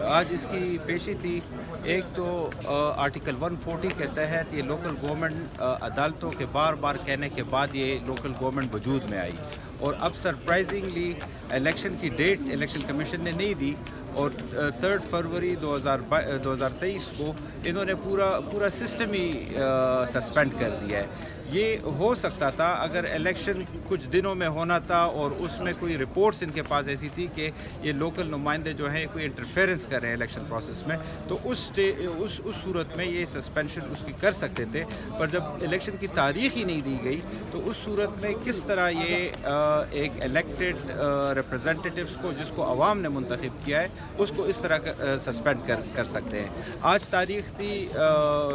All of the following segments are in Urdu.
آج اس کی پیشی تھی. ایک تو آرٹیکل 140 کے تحت یہ لوکل گورنمنٹ عدالتوں کے بار بار کہنے کے بعد یہ لوکل گورنمنٹ وجود میں آئی, اور اب سرپرائزنگلی الیکشن کی ڈیٹ الیکشن کمیشن نے نہیں دی, اور 3 فروری 2023 کو انہوں نے پورا سسٹم ہی سسپینڈ کر دیا ہے. یہ ہو سکتا تھا اگر الیکشن کچھ دنوں میں ہونا تھا اور اس میں کوئی رپورٹس ان کے پاس ایسی تھی کہ یہ لوکل نمائندے جو ہیں کوئی انٹرفیئرنس کر رہے ہیں الیکشن پروسیس میں, تو اس صورت میں یہ سسپینشن اس کی کر سکتے تھے. پر جب الیکشن کی تاریخ ہی نہیں دی گئی تو اس صورت میں کس طرح یہ ایک الیکٹڈ ریپرزنٹیٹیوز کو جس کو عوام نے منتخب کیا ہے اس کو اس طرح سسپینڈ کر سکتے ہیں. آج تاریخ تھی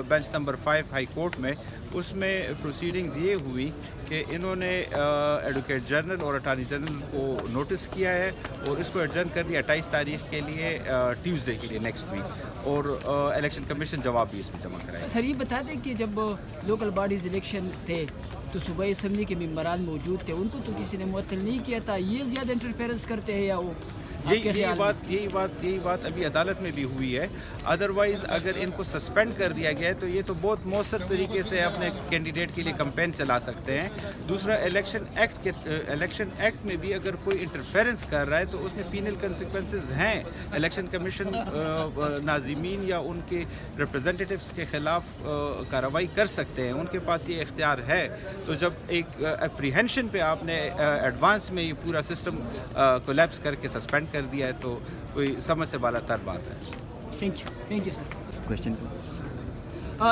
بینچ نمبر 5 ہائی کورٹ میں. اس میں پروسیڈنگز یہ ہوئی کہ انہوں نے ایڈوکیٹ جنرل اور اٹارنی جنرل کو نوٹس کیا ہے اور اس کو ایڈجرن کر دیا 28 تاریخ کے لیے, ٹیوزڈے کے لیے نیکسٹ ویک, اور الیکشن کمیشن جواب بھی اس میں جمع کرائے. سر یہ بتا دیں کہ جب لوکل باڈیز الیکشن تھے تو صوبائی اسمبلی کے ممبران موجود تھے, ان کو تو کسی نے معطل نہیں کیا تھا. یہ زیادہ انٹرفیئرنس کرتے ہیں یا وہ یہی بات ابھی عدالت میں بھی ہوئی ہے. ادروائز اگر ان کو سسپینڈ کر دیا گیا ہے تو یہ تو بہت مؤثر طریقے سے اپنے کینڈیڈیٹ کے لیے کمپین چلا سکتے ہیں. دوسرا, الیکشن ایکٹ میں بھی اگر کوئی انٹرفیئرنس کر رہا ہے تو اس میں پینل کنسیکوینسز ہیں. الیکشن کمیشن ناظمین یا ان کے ریپرزنٹیٹیوز کے خلاف کارروائی کر سکتے ہیں, ان کے پاس یہ اختیار ہے. تو جب ایک اپریہینشن پہ آپ نے ایڈوانس میں یہ پورا سسٹم کولیپس کر کے سسپینڈ کر دیا ہے تو کوئی سمجھ سے بالا تر بات ہے. Thank you sir. Question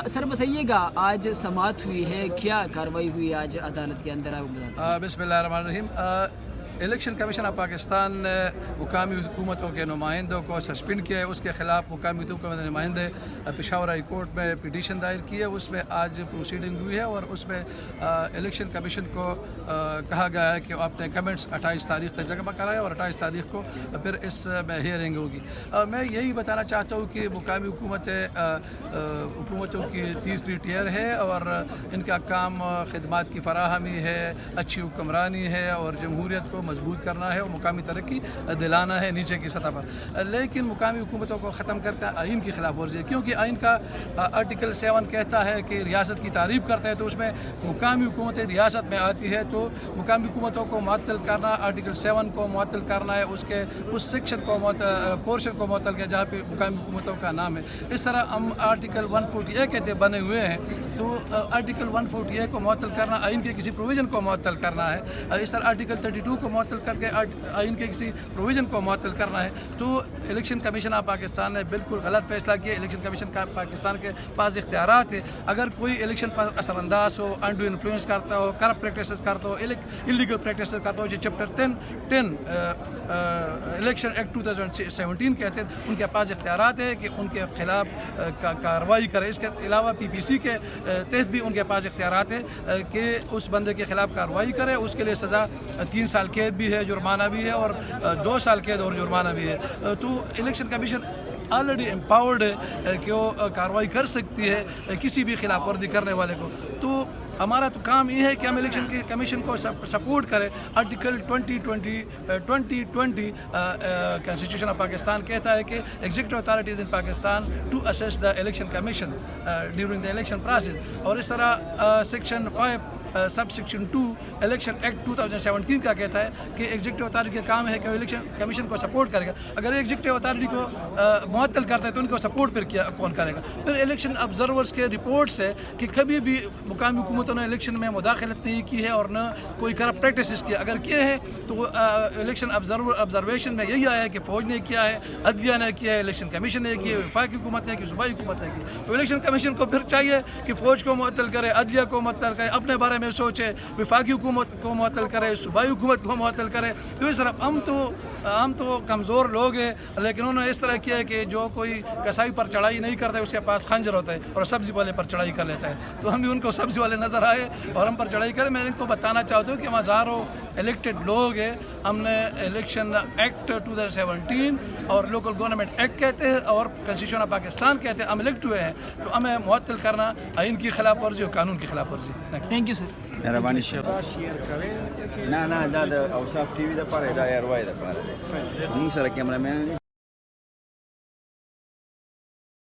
sir بتائیے گا, آج سماعت ہوئی ہے, کیا کارروائی ہوئی آج عدالت کے اندر؟ بسم اللہ الرحمن الرحیم. الیکشن کمیشن آف پاکستان نے مقامی حکومتوں کے نمائندوں کو سسپینڈ کیا ہے. اس کے خلاف مقامی حکومت کے نمائندے پشاور ہائی کورٹ میں پٹیشن دائر کی ہے. اس میں آج پروسیڈنگ ہوئی ہے اور اس میں الیکشن کمیشن کو کہا گیا ہے کہ اپنے کمنٹس 28 تاریخ تک جمع کرائے اور 28 تاریخ کو پھر اس میں ہیئرنگ ہوگی. میں یہی بتانا چاہتا ہوں کہ مقامی حکومتوں کی تیسری ٹیئر ہے اور ان کا کام خدمات کی فراہمی ہے, اچھی حکمرانی ہے اور جمہوریت کو مضبوط کرنا ہے اور مقامی ترقی دلانا ہے نیچے کی سطح پر. لیکن مقامی حکومتوں کو ختم کر کے آئین کی خلاف ورزی ہے, کیونکہ آئین کا آرٹیکل 7 کہتا ہے کہ ریاست کی تعریف کرتا ہے, تو اس میں مقامی حکومتیں ریاست میں آتی ہے. تو مقامی حکومتوں کو معطل کرنا, آرٹیکل 7 کو معطل کرنا ہے, اس سیکشن کو پورشن کو معطل کیا جہاں پہ مقامی حکومتوں کا نام ہے. اس طرح ہم آرٹیکل 140A کہتے بنے ہوئے ہیں, تو آرٹیکل 140A کو معطل کرنا آئین کے کسی پروویژن کو معطل کرنا ہے. اس طرح آرٹیکل 32 کو معطل کر کے آئین کے کسی پروویژن کو معطل کرنا ہے. تو الیکشن کمیشن آف پاکستان نے بالکل غلط فیصلہ کیا. الیکشن کمیشن کا پاکستان کے پاس اختیارات ہے. اگر کوئی الیکشن پر اثر انداز ہو, انڈو انفلوئنس کرتا ہو, کرپٹ پریکٹسز کرتا ہو, انلیگل پریکٹسز کرتا ہو, جو چیپٹر 10 الیکشن ایکٹ 2017 کہتے ہیں, ان کے پاس اختیارات ہے کہ ان کے خلاف کارروائی کرے. اس کے علاوہ PPC کے تحت بھی ان کے پاس اختیارات ہے کہ اس بندے کے خلاف کارروائی کرے. اس کے لیے سزا 3 سال قید بھی ہے, جرمانہ بھی ہے, اور 2 سال قید اور جرمانہ بھی ہے. تو الیکشن کمیشن آلریڈی امپاورڈ ہے کہ وہ کارروائی کر سکتی ہے کسی بھی خلاف ورزی کرنے والے کو. تو ہمارا تو کام یہ ہے کہ ہم الیکشن کمیشن کو سپورٹ کریں. آرٹیکل 2020 کانسٹیٹیوشن آف پاکستان کہتا ہے کہ executive authorities in Pakistan to assist the election commission during the election process. اور اس طرح section 5 sub section 2 election act 2017 کا کہتا ہے کہ ایگزیکٹو اتھارٹی کا کام ہے کہ وہ الیکشن کمیشن کو سپورٹ کرے گا. اگر ایگزیکٹو اتھارٹی کو معطل کرتا ہے تو ان کو سپورٹ پھر کون کرے گا؟ پھر الیکشن آبزرورس کے رپورٹس ہے کہ کبھی بھی مقامی حکومتوں نے الیکشن میں مداخلت نہیں کی ہے اور نہ کوئی کرپٹ پریکٹسز کیا. اگر کیے ہیں تو الیکشن آبزرویشن میں یہی آیا ہے کہ فوج نے کیا ہے, عدلیہ نے کیا ہے, الیکشن کمیشن نے کیا ہے, وفاقی حکومت نے کی, صوبائی حکومت نے کی. تو الیکشن کمیشن کو پھر چاہیے کہ فوج کو معطل کرے, عدلیہ کو معطل کرے, اپنے بارے میں سوچے, وفاقی حکومت کو معطل کرے, صوبائی حکومت کو معطل کرے. تو اس طرح ہم تو کمزور لوگ ہیں, لیکن انہوں نے اس طرح کیا ہے کہ جو کوئی کسائی پر چڑھائی نہیں کرتا ہے اس کے پاس خنجر ہوتا ہے اور سبزی والے پر چڑھائی کر لیتا ہے. تو ہم بھی ان کو سبزی والے نظر آئے اور ہم پر چڑھائی کرے. میں ان کو بتانا چاہتا ہوں کہ ہم ہزاروں الیکٹڈ لوگ ہیں. ہم نے الیکشن ایکٹ 2017 اور لوکل گورنمنٹ ایکٹ کہتے ہیں اور کنسٹیٹیوشن آف پاکستان کہتے ہیں. ہم الیکٹ ہوئے ہیں تو ہمیں معطل کرنا آئین کی خلاف ورزی اور قانون کی خلاف ورزی. Thank you sir. مهرباني شیخ نه دا د اوصاف ټي وي د پاره دا یاروای د پاره موږ سره کیمرامین